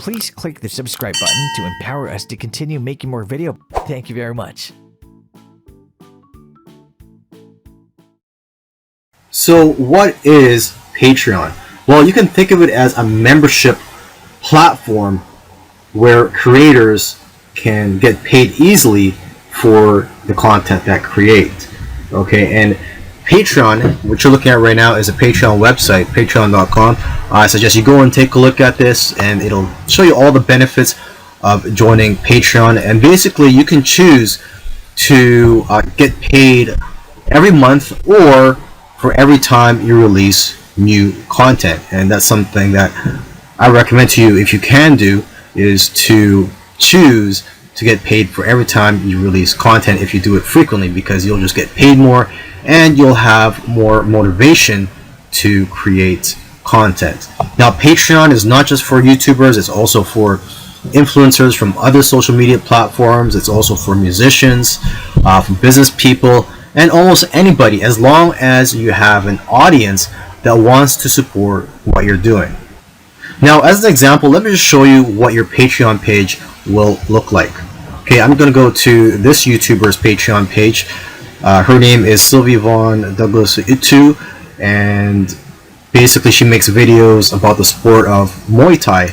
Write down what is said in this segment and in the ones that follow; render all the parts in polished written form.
Please click the subscribe button to empower us to continue making more video. Thank you very much. So what is Patreon? Well, you can think of it as a membership platform where creators can get paid easily for the content that create. Okay, and Patreon, what you're looking at right now, is a Patreon website, patreon.com. I suggest you go and take a look at this, and it'll show you all the benefits of joining Patreon. And basically, you can choose to get paid every month or for every time you release new content. And that's something that I recommend to you, if you can do, is to choose to get paid for every time you release content if you do it frequently, because you'll just get paid more and you'll have more motivation to create content. Now, Patreon is not just for YouTubers, it's also for influencers from other social media platforms. It's also for musicians, for business people, and almost anybody, as long as you have an audience that wants to support what you're doing. Now, as an example, let me just show you what your Patreon page will look like. Okay, I'm going to go to this YouTuber's Patreon page. Her name is Sylvie Von Douglas Itu, and basically she makes videos about the sport of Muay Thai.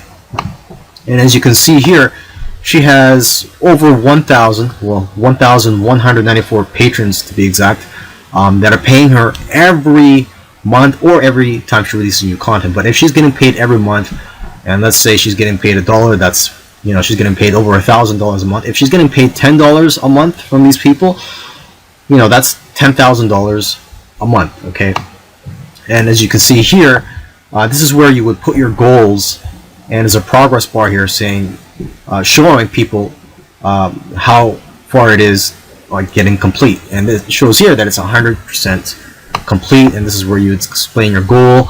And as you can see here, she has over 1,194 patrons to be exact, that are paying her every month or every time she releases new content. But if she's getting paid every month, and let's say she's getting paid $1, that's, you know, she's getting paid over $1,000 a month. If she's getting paid $10 a month from these people, you know, that's $10,000 a month. Okay, and as you can see here, this is where you would put your goals, and there's a progress bar here saying, showing people how far it is getting complete, and it shows here that it's 100% complete. And this is where you explain your goal.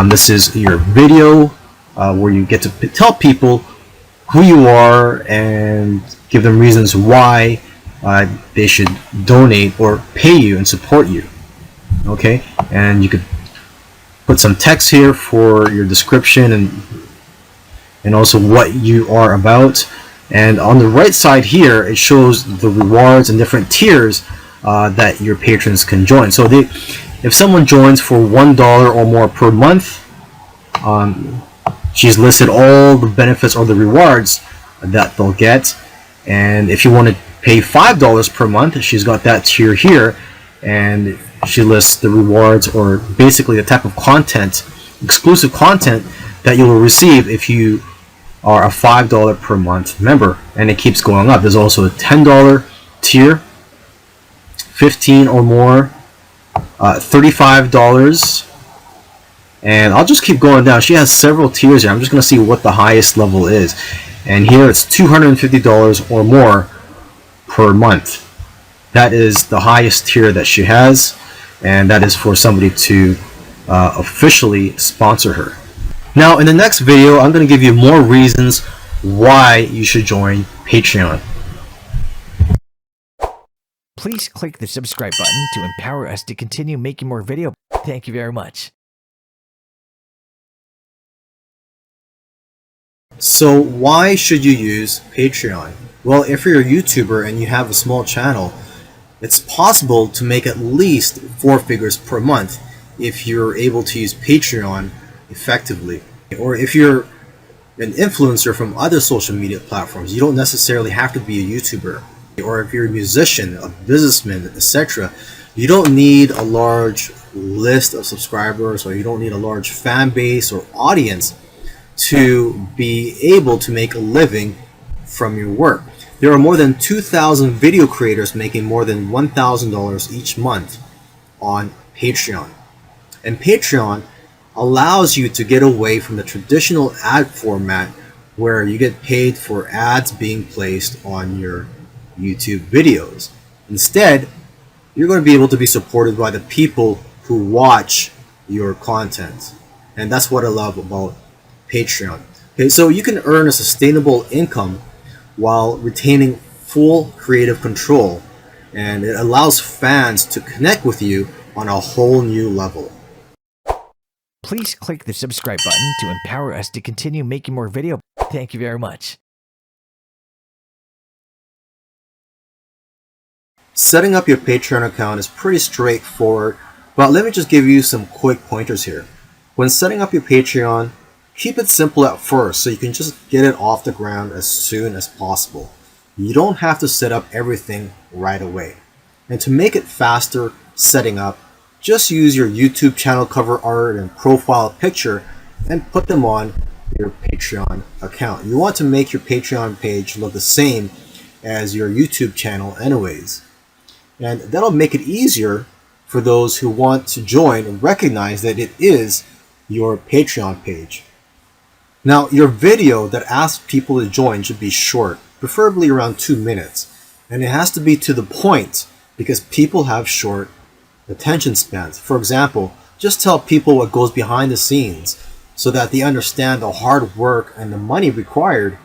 This is your video where you get to tell people who you are and give them reasons why they should donate or pay you and support you. Okay, and you could put some text here for your description and also what you are about. And on the right side here, it shows the rewards and different tiers that your patrons can join. So if someone joins for $1 or more per month, she's listed all the benefits or the rewards that they'll get. And if you want to pay $5 per month, she's got that tier here, and she lists the rewards, or basically the type of content, exclusive content, that you will receive if you are a $5 per month member. And it keeps going up. There's also a $10 tier, $15 or more, $35, and I'll just keep going down. She has several tiers here. I'm just going to see what the highest level is, and here it's $250 or more per month. That is the highest tier that she has, and that is for somebody to officially sponsor her. Now, in the next video, I'm going to give you more reasons why you should join Patreon. Please click the subscribe button to empower us to continue making more video. Thank you very much. So why should you use Patreon? Well, if you're a YouTuber and you have a small channel, it's possible to make at least 4 figures per month if you're able to use Patreon effectively. Or if you're an influencer from other social media platforms, you don't necessarily have to be a YouTuber. Or if you're a musician, a businessman, etc., you don't need a large list of subscribers, or you don't need a large fan base or audience to be able to make a living from your work. There are more than 2,000 video creators making more than $1,000 each month on Patreon. And Patreon allows you to get away from the traditional ad format where you get paid for ads being placed on your YouTube videos. Instead, you're going to be able to be supported by the people who watch your content. And that's what I love about Patreon. Okay, so you can earn a sustainable income while retaining full creative control, and it allows fans to connect with you on a whole new level. Please click the subscribe button to empower us to continue making more video. Thank you very much. Setting up your Patreon account is pretty straightforward, but let me just give you some quick pointers here. When setting up your Patreon, keep it simple at first so you can just get it off the ground as soon as possible. You don't have to set up everything right away. And to make it faster setting up, just use your YouTube channel cover art and profile picture and put them on your Patreon account. You want to make your Patreon page look the same as your YouTube channel anyways. And that'll make it easier for those who want to join and recognize that it is your Patreon page. Now, your video that asks people to join should be short, preferably around 2 minutes. And it has to be to the point because people have short attention spans. For example, just tell people what goes behind the scenes so that they understand the hard work and the money required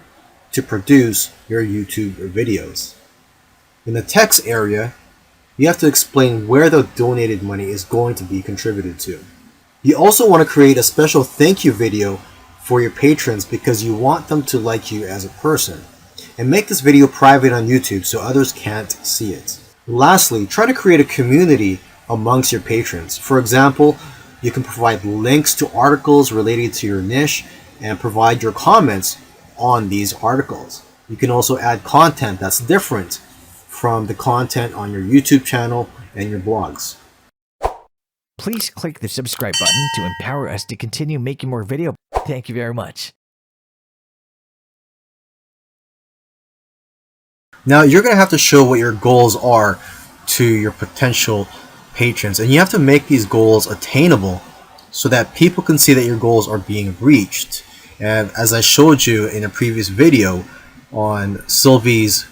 to produce your YouTube videos. In the text area, you have to explain where the donated money is going to be contributed to. You also want to create a special thank you video for your patrons because you want them to like you as a person. And make this video private on YouTube so others can't see it. Lastly, try to create a community amongst your patrons. For example, you can provide links to articles related to your niche and provide your comments on these articles. You can also add content that's different from the content on your YouTube channel and your blogs. Please click the subscribe button to empower us to continue making more videos. Thank you very much. Now you're going to have to show what your goals are to your potential patrons, and you have to make these goals attainable so that people can see that your goals are being reached. And as I showed you in a previous video on Sylvie's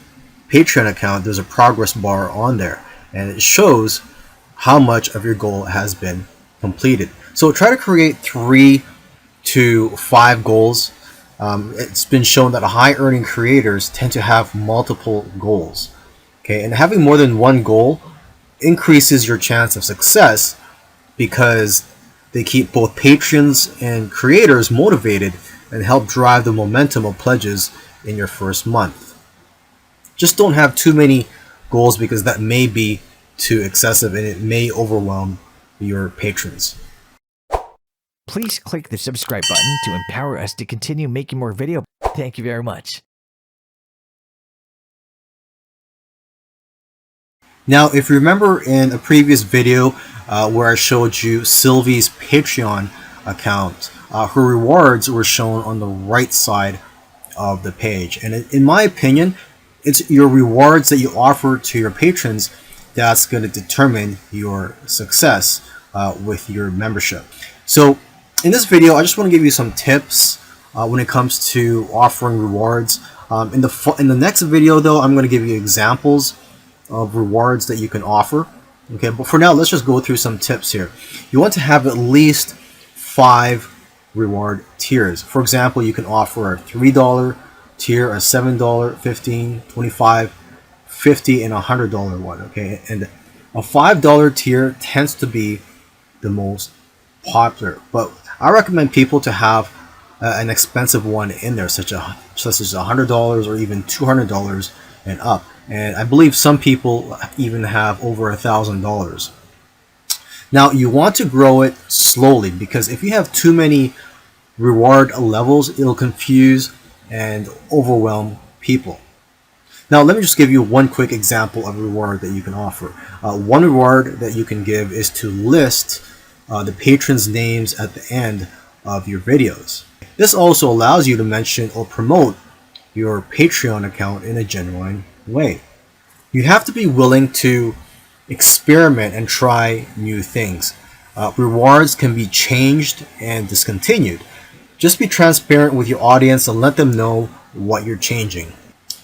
Patreon account, there's a progress bar on there and it shows how much of your goal has been completed. So try to create 3 to 5 goals. It's been shown that high earning creators tend to have multiple goals. Okay, and having more than one goal increases your chance of success because they keep both patrons and creators motivated and help drive the momentum of pledges in your first month. Just don't have too many goals because that may be too excessive and it may overwhelm your patrons. Please click the subscribe button to empower us to continue making more videos. Thank you very much. Now, if you remember in a previous video where I showed you Sylvie's Patreon account, her rewards were shown on the right side of the page. And in my opinion, it's your rewards that you offer to your patrons that's going to determine your success with your membership. So in this video, I just want to give you some tips when it comes to offering rewards. In the next video, though, I'm going to give you examples of rewards that you can offer. Okay, but for now, let's just go through some tips here. You want to have at least 5 reward tiers. For example, you can offer a $3 tier, a $7, $15, $25, $50, and $100 one. Okay, and a $5 tier tends to be the most popular, but I recommend people to have an expensive one in there, such as $100 or even $200 and up. And I believe some people even have over $1,000. Now you want to grow it slowly because if you have too many reward levels, it'll confuse and overwhelm people. Now let me just give you one quick example of reward that you can offer. One reward that you can give is to list the patrons' names at the end of your videos. This also allows you to mention or promote your Patreon account in a genuine way. You have to be willing to experiment and try new things. Rewards can be changed and discontinued. Just be transparent with your audience and let them know what you're changing.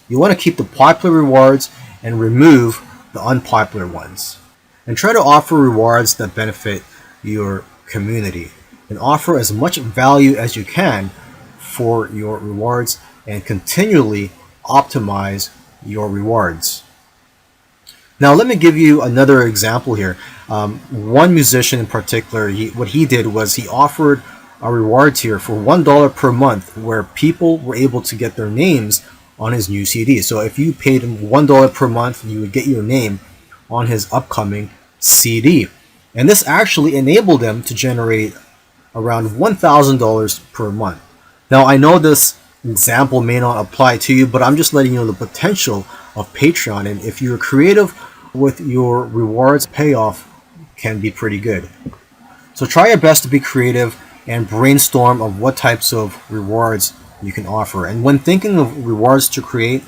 You want to keep the popular rewards and remove the unpopular ones. And try to offer rewards that benefit your community. And offer as much value as you can for your rewards and continually optimize your rewards. Now let me give you another example here. One musician in particular, what he did was he offered a reward tier for $1 per month where people were able to get their names on his new CD. So if you paid him $1 per month, you would get your name on his upcoming CD. And this actually enabled them to generate around $1,000 per month. Now, I know this example may not apply to you, but I'm just letting you know the potential of Patreon. And if you're creative with your rewards, payoff can be pretty good. So try your best to be creative and brainstorm of what types of rewards you can offer. And when thinking of rewards to create,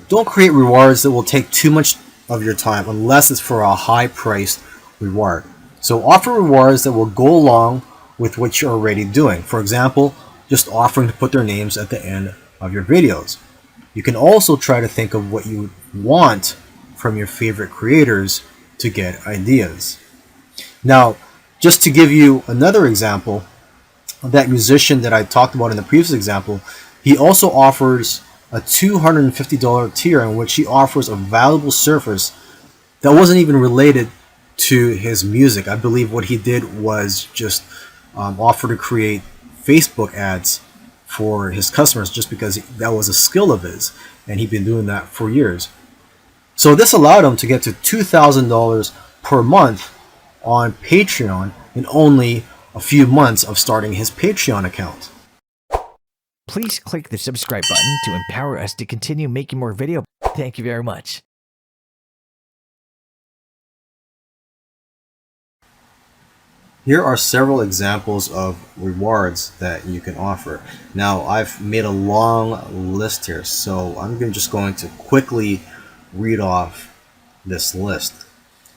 don't create rewards that will take too much of your time unless it's for a high-priced reward. So offer rewards that will go along with what you're already doing. For example, just offering to put their names at the end of your videos. You can also try to think of what you want from your favorite creators to get ideas. Now, just to give you another example, that musician that I talked about in the previous example, he also offers a $250 tier in which he offers a valuable service that wasn't even related to his music. I believe what he did was just offer to create Facebook ads for his customers just because that was a skill of his, and he'd been doing that for years. So this allowed him to get to $2,000 per month on Patreon in only a few months of starting his Patreon account. Please click the subscribe button to empower us to continue making more videos. Thank you very much. Here are several examples of rewards that you can offer. Now, I've made a long list here, so I'm just going to quickly read off this list.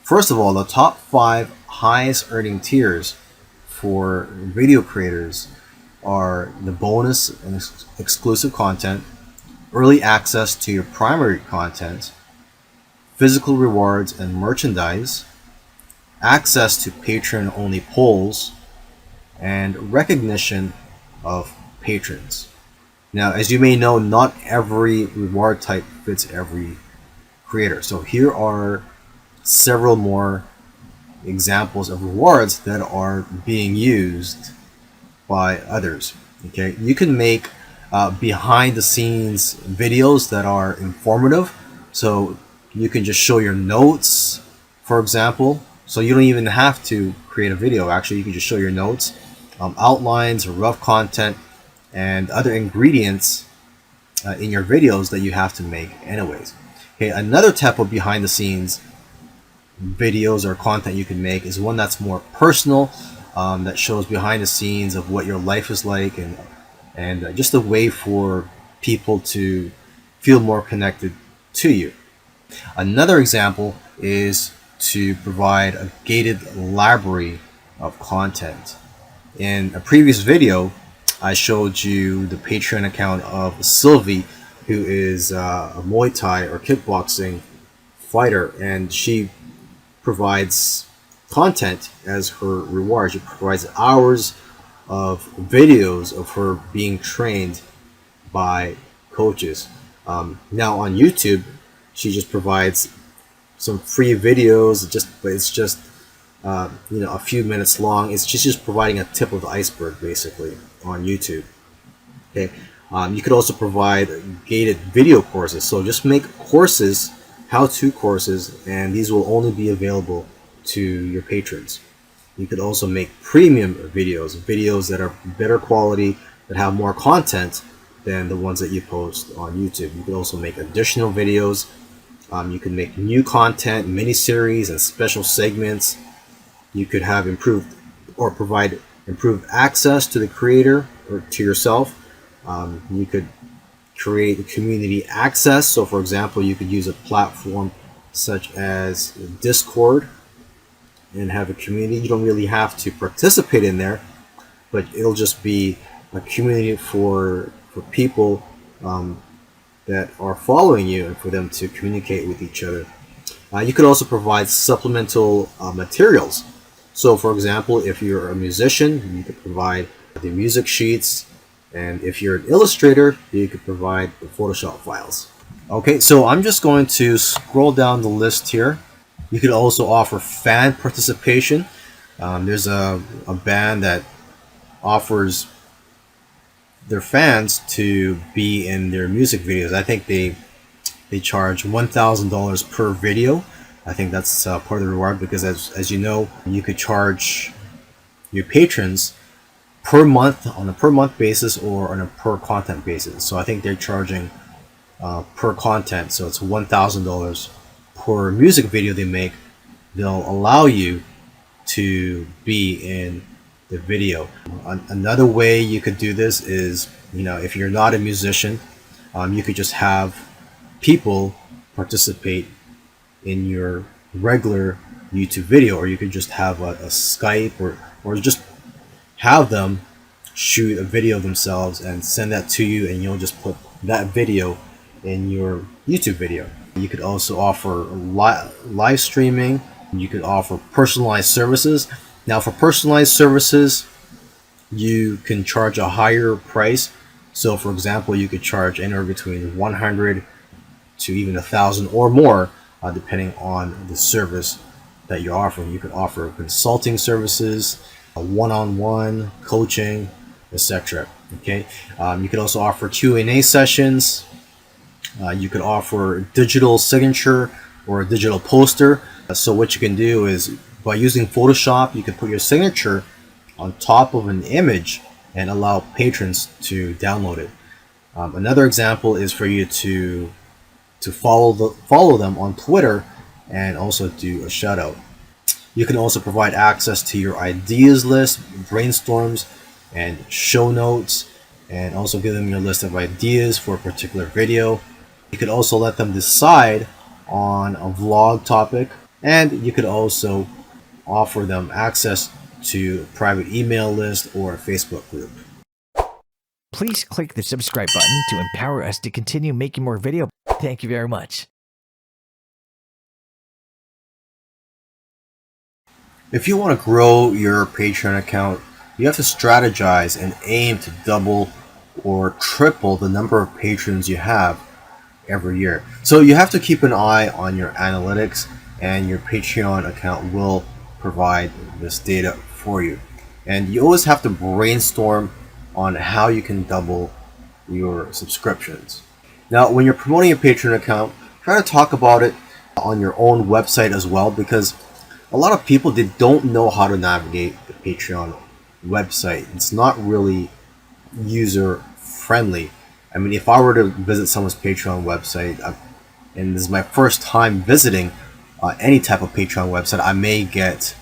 First of all, the top 5 highest earning tiers for video creators are the bonus and exclusive content, early access to your primary content, physical rewards and merchandise, access to Patreon-only polls, and recognition of patrons. Now, as you may know, not every reward type fits every creator. So here are several more examples of rewards that are being used by others. Okay, you can make behind-the-scenes videos that are informative. So you can just show your notes, for example. So you don't even have to create a video. Actually, you can just show your notes, outlines, rough content, and other ingredients in your videos that you have to make anyways. Okay, another type of behind-the-scenes videos or content you can make is one that's more personal, that shows behind the scenes of what your life is like, and just a way for people to feel more connected to you. Another example is to provide a gated library of content. In a previous video, I showed you the Patreon account of Sylvie, who is a Muay Thai or kickboxing fighter, and she provides content as her reward. She provides hours of videos of her being trained by coaches. Now on YouTube, she just provides some free videos, but it's just a few minutes long. She's just providing a tip of the iceberg basically on YouTube. Okay, you could also provide gated video courses. So just make courses, how-to courses, and these will only be available to your patrons. You could also make premium videos that are better quality, that have more content than the ones that you post on YouTube. You could also make additional videos. You can make new content, mini-series, and special segments. You could have improved or provide improved access to the creator or to yourself. You could create a community access. So for example, you could use a platform such as Discord and have a community. You don't really have to participate in there, but it'll just be a community for people that are following you and for them to communicate with each other. You could also provide supplemental materials. So for example, if you're a musician, you could provide the music sheets, and if you're an illustrator, you could provide the Photoshop files. Okay, so I'm just going to scroll down the list here. You could also offer fan participation. There's a band that offers their fans to be in their music videos. I think they charge $1,000 per video. I think that's part of the reward, because as you know, you could charge your patrons per month on a per month basis or on a per content basis. So I think they're charging per content, so it's $1,000 per music video they make. They'll allow you to be in the video. Another way you could do this is, if you're not a musician, you could just have people participate in your regular YouTube video, or you could just have a Skype, or just have them shoot a video themselves and send that to you, and you'll just put that video in your YouTube video. You could also offer live streaming. You could offer personalized services. Now, for personalized services, you can charge a higher price. So for example, you could charge anywhere between 100 to even 1,000 or more, depending on the service that you're offering. You could offer consulting services, one-on-one coaching, etc. Okay, you could also offer Q&A sessions. You could offer digital signature or a digital poster. So what you can do is, by using Photoshop, you can put your signature on top of an image and allow patrons to download it. Another example is for you to follow them on Twitter and also do a shout out. You can also provide access to your ideas list, brainstorms, and show notes, and also give them your list of ideas for a particular video. You could also let them decide on a vlog topic, and you could also offer them access to a private email list or a Facebook group. Please click the subscribe button to empower us to continue making more videos. Thank you very much. If you want to grow your Patreon account, you have to strategize and aim to double or triple the number of patrons you have every year. So you have to keep an eye on your analytics, and your Patreon account will provide this data for you. And you always have to brainstorm on how you can double your subscriptions. Now, when you're promoting a Patreon account, try to talk about it on your own website as well, because a lot of people, they don't know how to navigate the Patreon website. It's not really user friendly. I mean, if I were to visit someone's Patreon website, and this is my first time visiting any type of Patreon website, I may get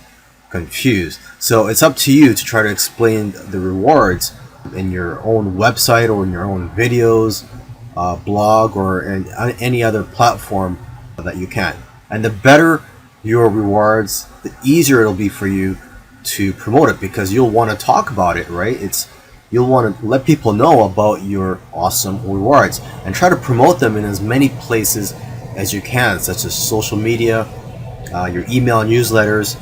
confused. So it's up to you to try to explain the rewards in your own website or in your own videos, blog, or in any other platform that you can. And the better your rewards, the easier it'll be for you to promote it, because you'll want to talk about it, right? You'll want to let people know about your awesome rewards, and try to promote them in as many places as you can, such as social media, your email newsletters,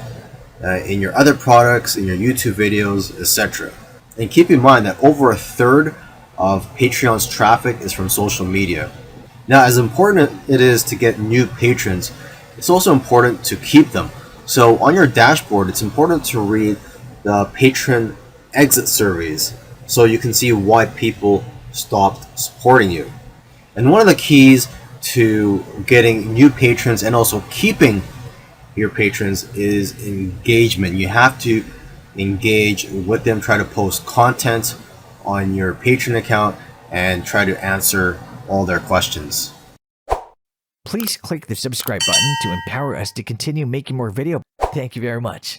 in your other products, in your YouTube videos, etc. And keep in mind that over a third of Patreon's traffic is from social media. Now, as important it is to get new patrons, it's also important to keep them. So on your dashboard, it's important to read the patron exit surveys, so you can see why people stopped supporting you. And one of the keys to getting new patrons and also keeping your patrons is engagement. You have to engage with them, try to post content on your Patreon account, and try to answer all their questions. Please click the subscribe button to empower us to continue making more videos. Thank you very much.